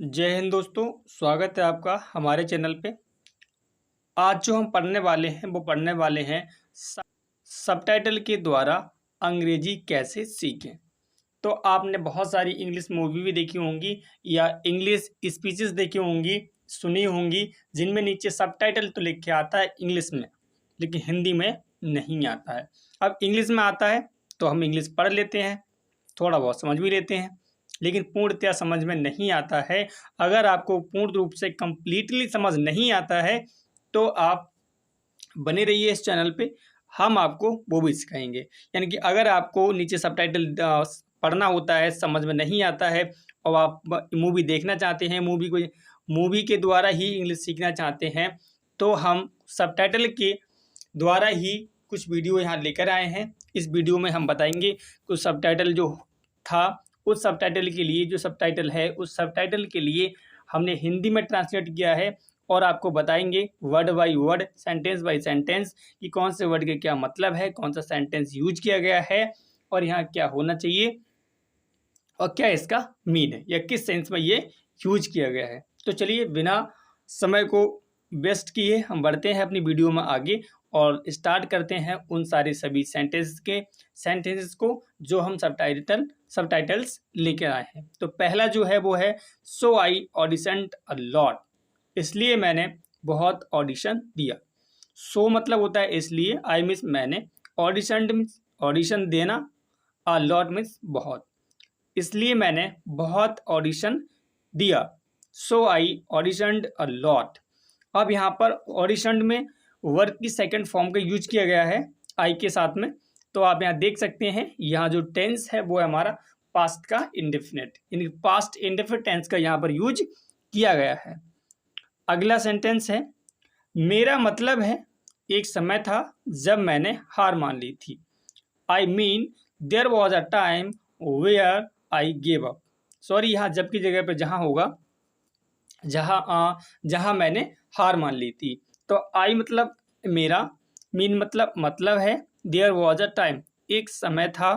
जय हिंद दोस्तों। स्वागत है आपका हमारे चैनल पे। आज जो हम पढ़ने वाले हैं वो पढ़ने वाले हैं सबटाइटल के द्वारा अंग्रेजी कैसे सीखें। तो आपने बहुत सारी इंग्लिश मूवी भी देखी होंगी या इंग्लिश स्पीचेस देखी होंगी, सुनी होंगी, जिनमें नीचे सबटाइटल तो लिख के आता है इंग्लिश में, लेकिन हिंदी में नहीं आता है। अब इंग्लिश में आता है तो हम इंग्लिश पढ़ लेते हैं, थोड़ा बहुत समझ भी लेते हैं, लेकिन पूर्णतया समझ में नहीं आता है। अगर आपको पूर्ण रूप से कंप्लीटली समझ नहीं आता है तो आप बने रहिए इस चैनल पे, हम आपको वो भी सिखाएंगे। यानी कि अगर आपको नीचे सबटाइटल पढ़ना होता है, समझ में नहीं आता है और आप मूवी देखना चाहते हैं, मूवी के द्वारा ही इंग्लिश सीखना चाहते हैं, तो हम सबटाइटल के द्वारा ही कुछ वीडियो यहाँ लेकर आए हैं। इस वीडियो में हम बताएंगे कुछ सबटाइटल जो था, उस सबटाइटल के लिए जो सबटाइटल है, उस सबटाइटल के लिए हमने हिंदी में ट्रांसलेट किया है और आपको बताएंगे word by word, sentence by sentence कि कौन से वर्ड के क्या मतलब है, कौन सा सेंटेंस यूज किया गया है और यहाँ क्या होना चाहिए और क्या इसका मीन है या किस सेंस में ये यूज किया गया है। तो चलिए बिना समय को वेस्ट किए हम बढ़ते हैं अपनी वीडियो में आगे और स्टार्ट करते हैं उन सारे सभी सेंटेंसेस को जो हम सबटाइटल्स लेकर आए हैं। तो पहला जो है वो है सो आई ऑडिशन्ड अ लॉट, इसलिए मैंने बहुत ऑडिशन दिया। सो मतलब होता है इसलिए, आई मीन्स मैंने, ऑडिशन्ड मीन्स ऑडिशन देना, अ लॉट मीन्स बहुत, इसलिए मैंने बहुत ऑडिशन दिया। सो आई ऑडिशन्ड अ लॉट। अब यहाँ पर ऑडिशन्ड में वर्ब की सेकंड फॉर्म का यूज किया गया है आई के साथ में। तो आप यहाँ देख सकते हैं, यहाँ जो टेंस है वो है हमारा पास्ट का इंडेफिनिट, यानी पास्ट इंडेफिनिट टेंस का यहाँ पर यूज किया गया है। अगला सेंटेंस है मेरा मतलब है एक समय था जब मैंने हार मान ली थी। I mean there was a time where I gave up. Sorry, यहाँ जब की जगह पे जहाँ होगा, जहाँ मैंने हार मान ली थी। तो आई मतलब मेरा, मीन मतलब है, देयर वॉज अ टाइम एक समय था।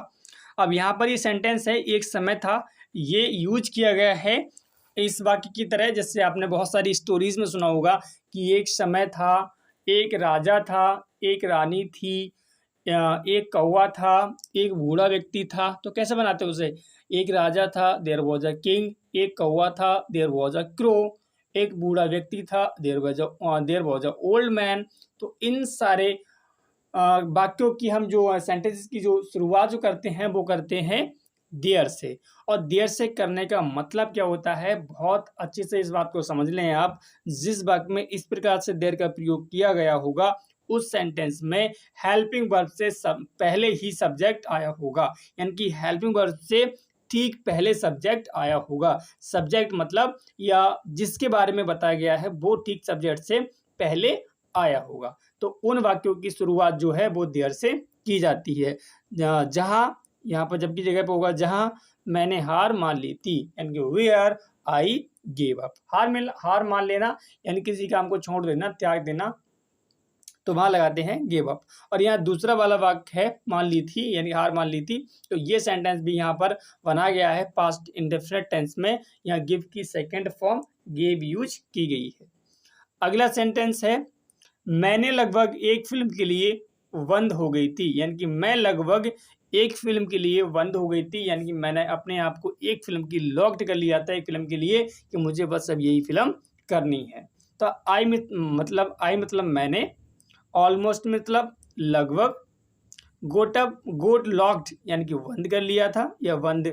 अब यहाँ पर ये सेंटेंस है एक समय था, ये यूज किया गया है इस वाक्य की तरह जैसे आपने बहुत सारी स्टोरीज में सुना होगा कि एक समय था, एक राजा था, एक रानी थी, एक कौवा था, एक बूढ़ा व्यक्ति था। तो कैसे बनाते उसे? एक राजा था, देयर वॉज अ किंग, एक कौवा था, देयर वॉज अ क्रो, एक बूढ़ा व्यक्ति था, there was a old man. तो इन सारे वाक्यों की हम जो सेंटेंसेस की जो शुरुआत जो करते हैं वो करते हैं देयर से। और देयर से करने का मतलब क्या होता है, बहुत अच्छे से इस बात को समझ लें आप। जिस वाक्य में इस प्रकार से देयर का प्रयोग किया गया होगा उस सेंटेंस में हेल्पिंग वर्ब से पहले ही सब्जेक्ट आया होगा, यानी कि हेल्पिंग वर्ब से ठीक पहले सब्जेक्ट आया होगा। सब्जेक्ट मतलब या जिसके बारे में बताया गया है वो ठीक सब्जेक्ट से पहले आया होगा। तो उन वाक्यों की शुरुआत जो है वो देयर से की जाती है। जहाँ यहाँ पर जबकि जगह पे होगा जहाँ मैंने हार मान ली थी, यानी कि वेयर आई गेव अप। हार मान लेना यानी किसी काम को छोड़ देना, त्याग देना, तो वहां लगाते हैं गिव अप। और यहाँ दूसरा वाला वाक्य है मान ली थी, यानी हार मान ली थी। तो ये सेंटेंस भी यहाँ पर बना गया है पास्ट इंडेफिनिट टेंस में। यहाँ गिव की सेकंड फॉर्म गेव यूज की गई है। अगला सेंटेंस है मैंने लगभग एक फिल्म के लिए बंद हो गई थी, यानी कि मैं लगभग एक फिल्म के लिए बंद हो गई थी, यानी कि मैंने अपने आप को एक फिल्म की लॉक्ड कर लिया था, एक फिल्म के लिए कि मुझे बस अब यही फिल्म करनी है। तो आई मतलब मैंने, ऑलमोस्ट मतलब लगभग, गोट लॉक्ड यानी कि बंद कर लिया था या बंद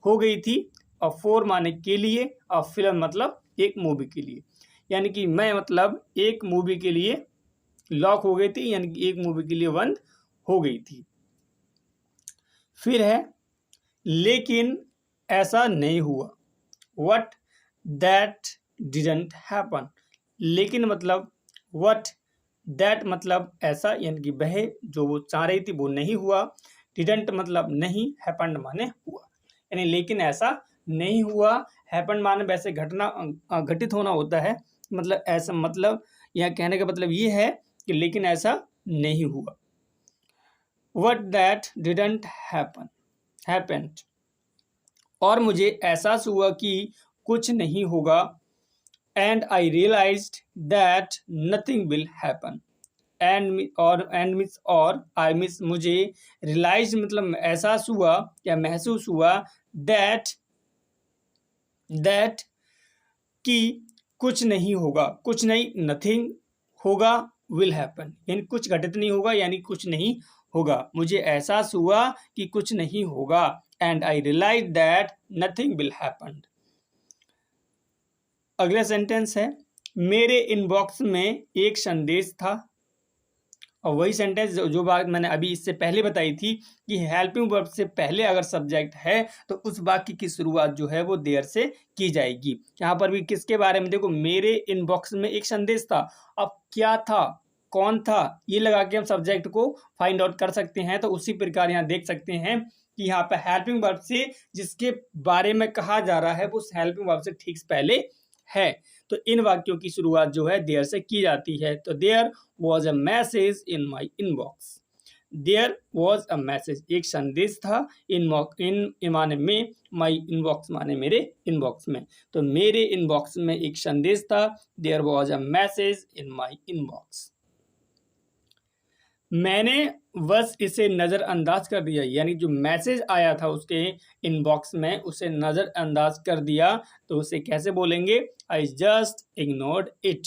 हो गई थी, और फोर माने के लिए, और फिल्म मतलब एक मूवी के लिए, यानी कि मैं मतलब एक मूवी के लिए लॉक हो गई थी, यानी कि एक मूवी के लिए बंद हो गई थी। फिर है लेकिन ऐसा नहीं हुआ, वट दैट डिडंट हैपन। लेकिन मतलब वट दैट मतलब ऐसा, यानी कि वह जो वो चाह रही थी वो नहीं हुआ। डिडंट मतलब नहीं, हैपन माने हुआ, यानी लेकिन ऐसा नहीं हुआ। हैपन माने वैसे घटना, घटित होना होता है, मतलब ऐसा, मतलब यह कहने का मतलब ये है कि लेकिन ऐसा नहीं हुआ। वट दैट डिडंट हैपन, और मुझे एहसास हुआ कि कुछ नहीं होगा, and I realised that nothing will happen, और आई मीन्स मुझे रियलाइज मतलब एहसास हुआ या महसूस हुआ, दैट कि कुछ नहीं होगा, कुछ नहीं, नथिंग होगा, विल हैपन यानी कुछ घटित नहीं होगा यानी कुछ नहीं होगा, मुझे एहसास हुआ कि कुछ नहीं होगा, and I realise that nothing will happen. अगला सेंटेंस है, मेरे इनबॉक्स में एक संदेश था। और वही सेंटेंस जो बात मैंने अभी इससे पहले बताई थी कि हेल्पिंग वर्ब से पहले अगर सब्जेक्ट है तो उस वाक्य की शुरुआत जो है वो देयर से की जाएगी। यहाँ पर भी किसके बारे में, देखो मेरे इनबॉक्स में एक संदेश था, अब क्या था, कौन था, ये लगा के हम सब्जेक्ट को फाइंड आउट कर सकते हैं। तो उसी प्रकार यहाँ देख सकते हैं कि यहाँ पे हेल्पिंग वर्ब से जिसके बारे में कहा जा रहा है वो उस हेल्पिंग वर्ब से ठीक पहले है। तो इन वाक्यों की शुरुआत जो है देयर से की जाती है। तो there was a message in my inbox, there was a message एक संदेश था, इन माने में, माई इनबॉक्स माने मेरे इनबॉक्स में, तो मेरे इनबॉक्स में एक संदेश था, there was a message in my inbox. मैंने बस इसे नज़रअंदाज कर दिया, यानी जो मैसेज आया था उसके इनबॉक्स में उसे नज़रअंदाज कर दिया, तो उसे कैसे बोलेंगे, आई जस्ट इग्नोर्ड इट।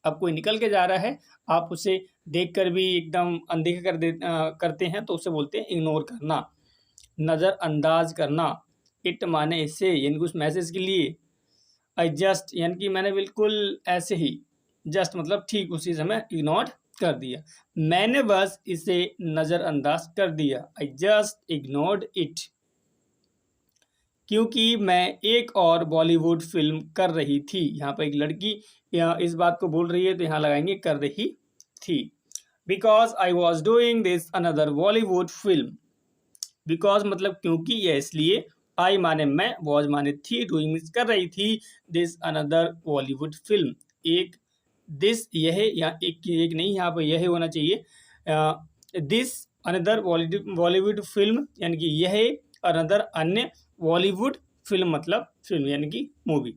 अब कोई निकल के जा रहा है, आप उसे देखकर भी एकदम अनदेखा करते हैं तो उसे बोलते हैं इग्नोर करना, नज़रअंदाज करना। इट माने इसे, यानी उस मैसेज के लिए। आई जस्ट यानी कि मैंने बिल्कुल ऐसे ही, जस्ट मतलब ठीक उसी समय इग्नोर कर दिया, मैंने बस इसे नज़रअंदाज कर दिया, आई जस्ट इग्नोर्ड इट। क्योंकि मैं एक और बॉलीवुड फिल्म कर रही थी, यहाँ पर एक लड़की इस बात को बोल रही है तो यहाँ लगाएंगे कर रही थी। Because I was doing this another Bollywood film, because मतलब क्योंकि, या इसलिए, आई माने मैं, वॉज माने थी, डूइंग मीन्स कर रही थी, दिस अनदर बॉलीवुड फिल्म, एक दिस यह, या एक नहीं, यहाँ पर यह होना चाहिए, दिस अनदर बॉलीवुड फिल्म यानी कि यह अनदर अन्य बॉलीवुड फिल्म मतलब फिल्म यानी कि मूवी।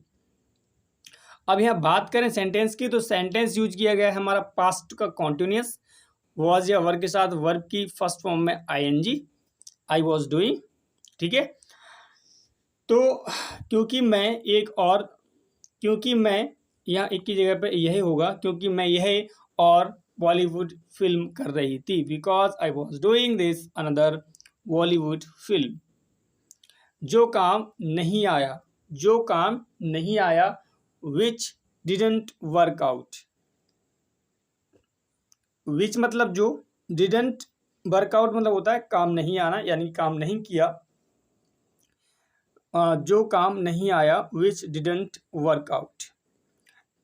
अब यहाँ बात करें सेंटेंस की, तो सेंटेंस यूज किया गया है हमारा पास्ट का कॉन्टिन्यूस, वॉज या वर्ब के साथ वर्ब की फर्स्ट फॉर्म में आईएनजी, आई वॉज डूइंग, ठीक है। तो क्योंकि मैं यहाँ एक की जगह पे यही होगा, क्योंकि मैं यह और बॉलीवुड फिल्म कर रही थी, because I was doing this another Bollywood film. जो काम नहीं आया, विच डिडंट वर्क आउट, विच मतलब जो, डिडंट वर्कआउट मतलब होता है काम नहीं आना, यानी काम नहीं किया, जो काम नहीं आया, विच डिडंट वर्क आउट।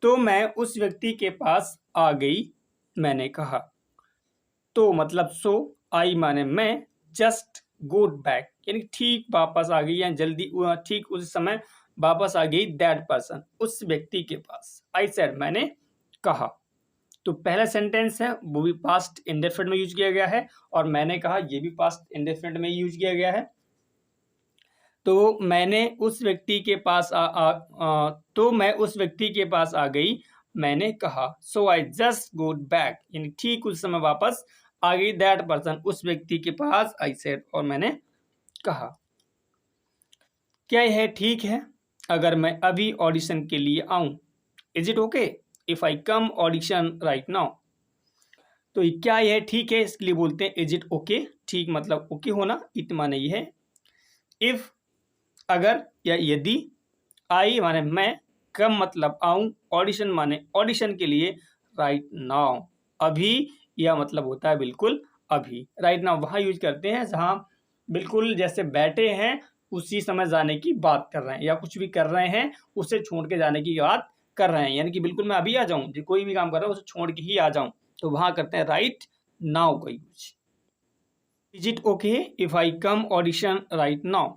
तो मैं उस व्यक्ति के पास आ गई, मैंने कहा, तो मतलब सो, आई माने मैं, जस्ट गोट बैक यानी ठीक वापस आ गई या जल्दी ठीक उस समय वापस आ गई, दैट पर्सन उस व्यक्ति के पास, आई सेड मैंने कहा। तो पहला सेंटेंस है वो भी पास्ट इंडेफिनिट में यूज किया गया है, और मैंने कहा ये भी पास्ट इंडेफिनिट में यूज किया गया है। तो मैंने उस व्यक्ति के पास तो मैं उस व्यक्ति के पास आ गई, मैंने कहा, सो आई जस्ट गोट बैक यानी ठीक उस समय वापस आ गई, दैट पर्सन उस व्यक्ति के पास, आई सेड और मैंने कहा। क्या यह ठीक है अगर मैं अभी ऑडिशन के लिए आऊं, is it okay if I come audition right now. तो क्या यह ठीक है, इसके लिए बोलते हैं इज इट ओके, ठीक मतलब ओके होना, इट माने ये है, इफ अगर या यदि, आई माने मैं, कम मतलब आऊं, ऑडिशन माने ऑडिशन के लिए, राइट नाउ अभी, या मतलब होता है बिल्कुल अभी। राइट नाउ वहाँ यूज करते हैं जहाँ बिल्कुल जैसे बैठे हैं उसी समय जाने की बात कर रहे हैं, या कुछ भी कर रहे हैं उसे छोड़ के जाने की बात कर रहे हैं, यानी कि बिल्कुल मैं अभी आ जाऊं, जो कोई भी काम कर रहा हूं उसे छोड़ के ही आ जाऊं, तो वहाँ करते हैं राइट नाउ का use. Is it okay if I come audition right now.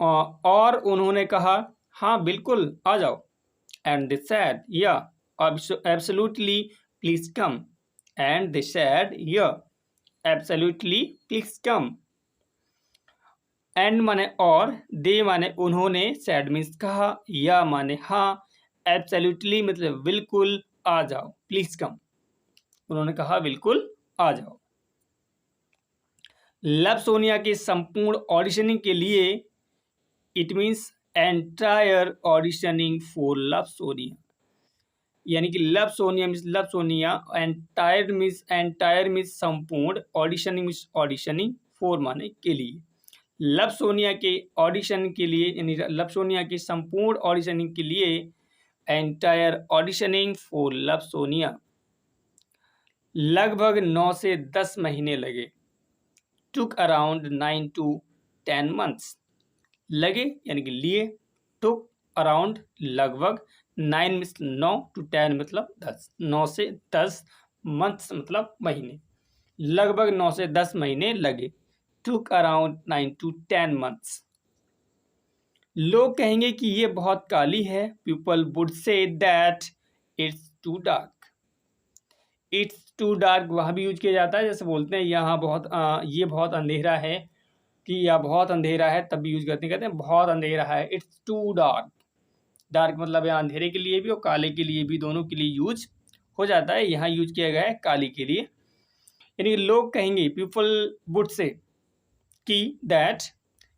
और उन्होंने कहा हाँ बिल्कुल आ जाओ, एंड दे सेड या absolutely please come, and they said या एब्सोल्युटली प्लीज कम। एंड माने और, दे माने उन्होंने, सैड मीन्स कहा, या माने हाँ, एब्सोल्युटली मतलब बिल्कुल, आ जाओ, प्लीज कम, उन्होंने कहा बिल्कुल आ जाओ। लव सोनिया की संपूर्ण ऑडिशनिंग के लिए, it means entire auditioning for love Sonia, यानी कि love Sonia means love Sonia, entire means संपूर्ण, ऑडिशनिंग मीन्स ऑडिशनिंग, फॉर माने के लिए। लव सोनिया के ऑडिशन के लिए, यानी लव सोनिया की संपूर्ण ऑडिशनिंग के लिए, entire auditioning for love Sonia, लगभग 9 से 10 महीने लगे। टुक अराउंड 9 to 10 months, लगे यानी कि लिए, टुक अराउंड लगभग, 9 मीन्स 9 to 10 मतलब 10, 9 से 10 मंथ्स मतलब महीने, लगभग 9 से 10 महीने लगे। Took around 9 to 10 months। लोग कहेंगे कि ये बहुत काली है, people would say that it's too dark. It's too dark वहाँ भी यूज किया जाता है, जैसे बोलते हैं यहाँ बहुत ये बहुत अंधेरा है, कि या बहुत अंधेरा है, तब भी यूज करते हैं, कहते हैं बहुत अंधेरा है, इट्स टू डार्क। डार्क मतलब यहाँ अंधेरे के लिए भी और काले के लिए भी, दोनों के लिए यूज हो जाता है, यहाँ यूज किया गया है काली के लिए। यानी लोग कहेंगे, पीपल वुड से, कि दैट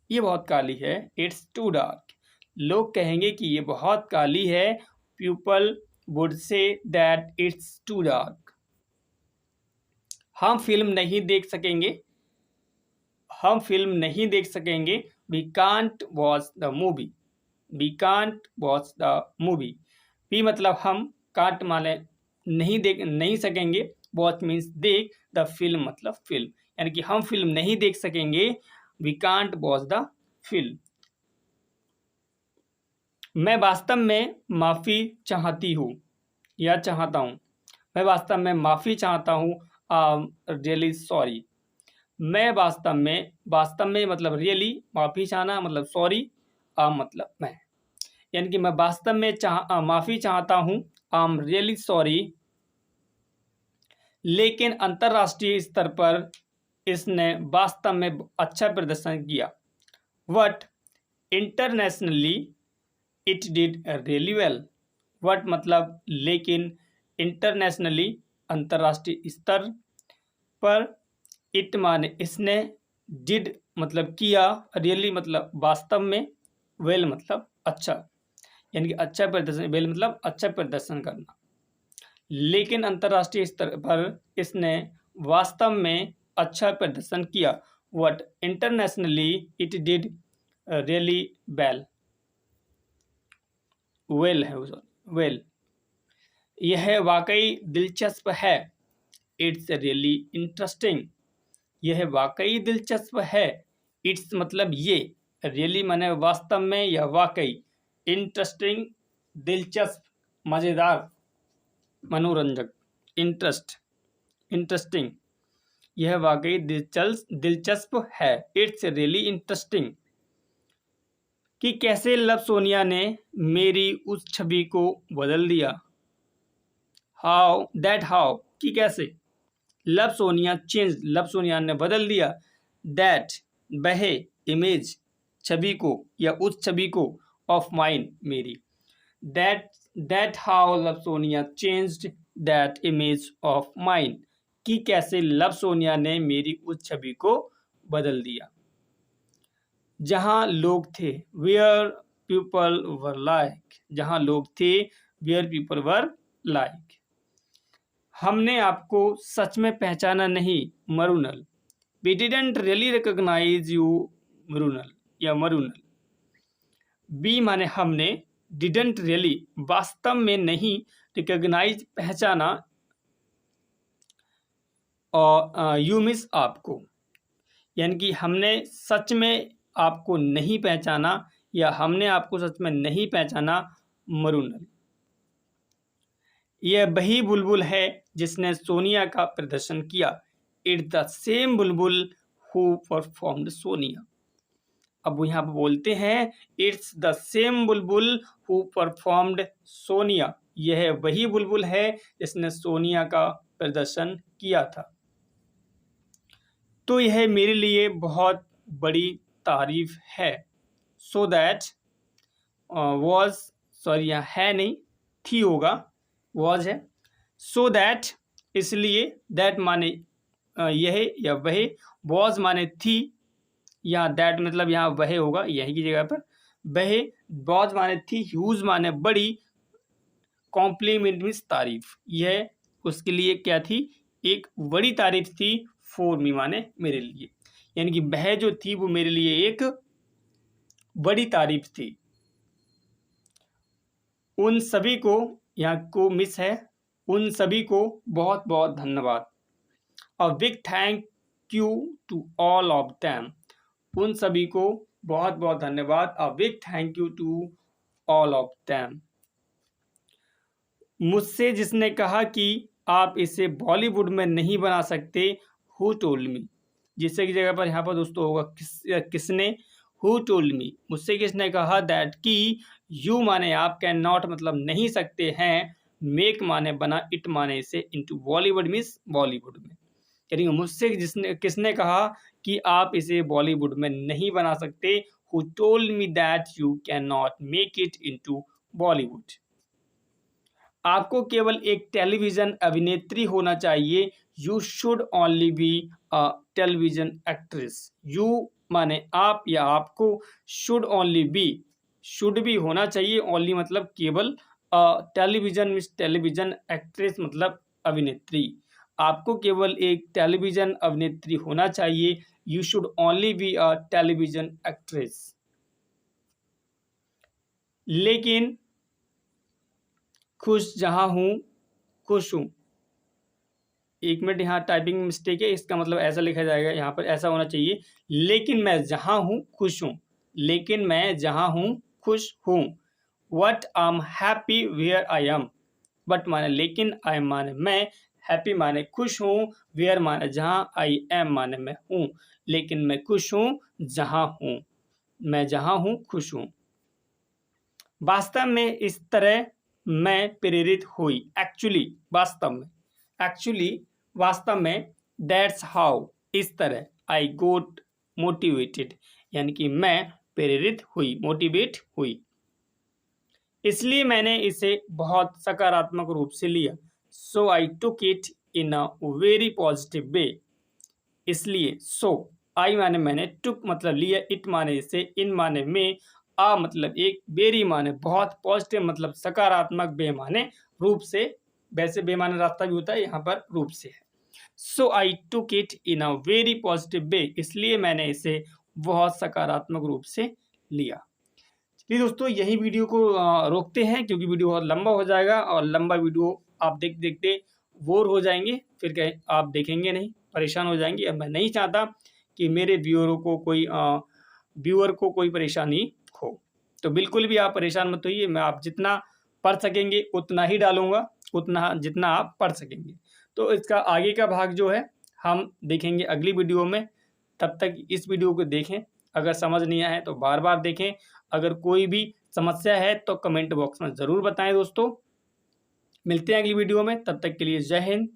ये बहुत काली है, इट्स टू डार्क। लोग कहेंगे कि ये बहुत काली है, people would say that it's too dark. हम फिल्म नहीं देख सकेंगे, हम फिल्म नहीं देख सकेंगे, we can't watch the movie, we can't watch the movie. We मतलब हम, कांट माने नहीं सकेंगे, वॉच मीन्स देख, द फिल्म मतलब फिल्म, यानी कि हम फिल्म नहीं देख सकेंगे, we can't watch the film. मैं वास्तव में माफ़ी चाहती हूँ या चाहता हूँ, मैं वास्तव में माफ़ी चाहता हूँ, रियली सॉरी। मैं वास्तव में मतलब रियली, माफ़ी चाहना मतलब सॉरी, मतलब मैं, यानी कि मैं वास्तव में माफ़ी चाहता हूँ, रियली सॉरी। लेकिन अंतर्राष्ट्रीय स्तर पर इसने वास्तव में अच्छा प्रदर्शन किया, but internationally it did really well. What मतलब लेकिन, इंटरनेशनली अंतर्राष्ट्रीय स्तर पर, इट माने इसने, डिड मतलब किया, रियली मतलब वास्तव में, वेल मतलब अच्छा, यानी कि अच्छा प्रदर्शन, वेल मतलब अच्छा प्रदर्शन करना। लेकिन अंतर्राष्ट्रीय स्तर पर इसने वास्तव में अच्छा प्रदर्शन किया, what internationally it did really well, well है वेल। यह वाकई दिलचस्प है, इट्स रियली इंटरेस्टिंग। यह वाकई दिलचस्प है, इट्स मतलब ये, रियली माने वास्तव में या वाकई, इंटरेस्टिंग दिलचस्प, मज़ेदार, मनोरंजक, इंटरेस्टिंग। यह वाकई दिलचस्प है, इट्स रियली इंटरेस्टिंग। कि कैसे लव सोनिया ने मेरी उस छवि को बदल दिया, हाउ कि कैसे, लव सोनिया ने बदल दिया, दैट वह, इमेज छवि को या उस छवि को, ऑफ माइन मेरी, that how love Sonia changed that image of mine. कि कैसे लव सोनिया ने मेरी उस छवि को बदल दिया। जहाँ लोग थे, वेयर पीपल वर लाइक, जहाँ लोग थे, वेयर पीपल वर लाइक। हमने आपको सच में पहचाना नहीं, Mrunal, we didn't really recognise you, Mrunal या मरुनल। बी माने हमने, डिडंट रियली वास्तव में नहीं, रिकॉग्नाइज पहचाना, और यू मिस आपको, यानी कि हमने सच में आपको नहीं पहचाना, या हमने आपको सच में नहीं पहचाना, मरुनल। यह वही बुलबुल है जिसने सोनिया का प्रदर्शन किया, it's the same Bulbul who performed Sonia. अब यहाँ पर बोलते हैं, it's the same Bulbul who performed Sonia, यह वही बुलबुल है जिसने सोनिया का प्रदर्शन किया था। तो यह मेरे लिए बहुत बड़ी तारीफ है। सो दैट वॉज, सॉरी यहाँ है नहीं, थी होगा, वॉज है। सो दैट इसलिए, दैट माने यह या वह, वॉज माने थी, यहाँ दैट मतलब यहाँ वह होगा यही की जगह पर, वह, वॉज माने थी, ह्यूज माने बड़ी, कॉम्प्लीमेंट मीन्स तारीफ, यह उसके लिए क्या थी, एक बड़ी तारीफ थी, फॉर मी माने मेरे लिए, यानी कि वह जो थी वो मेरे लिए एक बड़ी तारीफ थी। उन सभी को, यहाँ को मिस है, उन सभी को बहुत बहुत धन्यवाद। A big thank you to all of them, उन सभी को बहुत बहुत धन्यवाद। A big thank you to all of them. मुझसे जिसने कहा कि आप इसे बॉलीवुड में नहीं बना सकते, हु टोल्ड मी, जिससे की जगह पर यहाँ पर दोस्तों होगा किसने, हु टोल्ड मी, मुझसे किसने कहा, दैट कि, यू माने आप, कैन नॉट मतलब नहीं सकते हैं, मेक माने बना, इट माने इसे, इनटू बॉलीवुड मीन्स बॉलीवुड में, यानी मुझसे किसने कहा कि आप इसे बॉलीवुड में नहीं बना सकते, who told me that you can not make it into Bollywood. आपको केवल एक टेलीविजन अभिनेत्री होना चाहिए, you should only be a television actress, you माने आप या आपको, शुड ओनली बी, शुड भी होना चाहिए, ओनली मतलब केवल, टेलीविजन मीन्स टेलीविजन, एक्ट्रेस मतलब अभिनेत्री, आपको केवल एक टेलीविजन अभिनेत्री होना चाहिए, you should only be a television actress. लेकिन खुश जहाँ हूँ, खुश हूँ, एक मिनट यहाँ टाइपिंग मिस्टेक है, इसका मतलब ऐसा लिखा जाएगा, यहाँ पर ऐसा होना चाहिए, लेकिन मैं जहाँ हूँ खुश हूँ, लेकिन मैं जहाँ हूँ खुश हूँ। What I am happy where I am, but माने लेकिन, आई माने मैं, हैप्पी माने खुश हूँ, वेयर माने जहाँ, आई एम माने मैं हूँ, लेकिन मैं खुश हूँ जहाँ हूँ, मैं जहाँ हूँ खुश हूँ। वास्तव में इस तरह मैं प्रेरित हुई, एक्चुअली वास्तव में, एक्चुअली वास्तव में, दैट्स हाउ इस तरह, आई गोट मोटिवेटेड, यानी कि मैं प्रेरित हुई, मोटिवेट हुई, इसलिए मैंने इसे बहुत सकारात्मक रूप से लिया। So I took it in a very positive way, इसलिए सो, आई माने मैंने, टुक मतलब लिया, इट माने इसे, इन माने में, आ मतलब एक, वेरी माने बहुत, पॉजिटिव मतलब सकारात्मक, बे माने रूप से, वैसे बे माने रास्ता भी होता है, यहाँ पर रूप से है। So I took it in a very positive way, इसलिए मैंने इसे बहुत सकारात्मक रूप से लिया। चलिए दोस्तों, यही वीडियो को रोकते हैं, क्योंकि वीडियो बहुत लंबा हो जाएगा, और लंबा वीडियो आप देखते देखते बोर हो जाएंगे, फिर कहीं आप देखेंगे नहीं, परेशान हो जाएंगे। अब मैं नहीं चाहता कि मेरे व्यूअर को कोई परेशानी हो, तो बिल्कुल भी आप परेशान मत होइए, मैं आप जितना पढ़ सकेंगे उतना ही डालूंगा, उतना जितना आप पढ़ सकेंगे। तो इसका आगे का भाग जो है हम देखेंगे अगली वीडियो में, तब तक इस वीडियो को देखें, अगर समझ नहीं आया है तो बार बार देखें, अगर कोई भी समस्या है तो कमेंट बॉक्स में ज़रूर बताएं दोस्तों। मिलते हैं अगली वीडियो में, तब तक के लिए जय हिंद,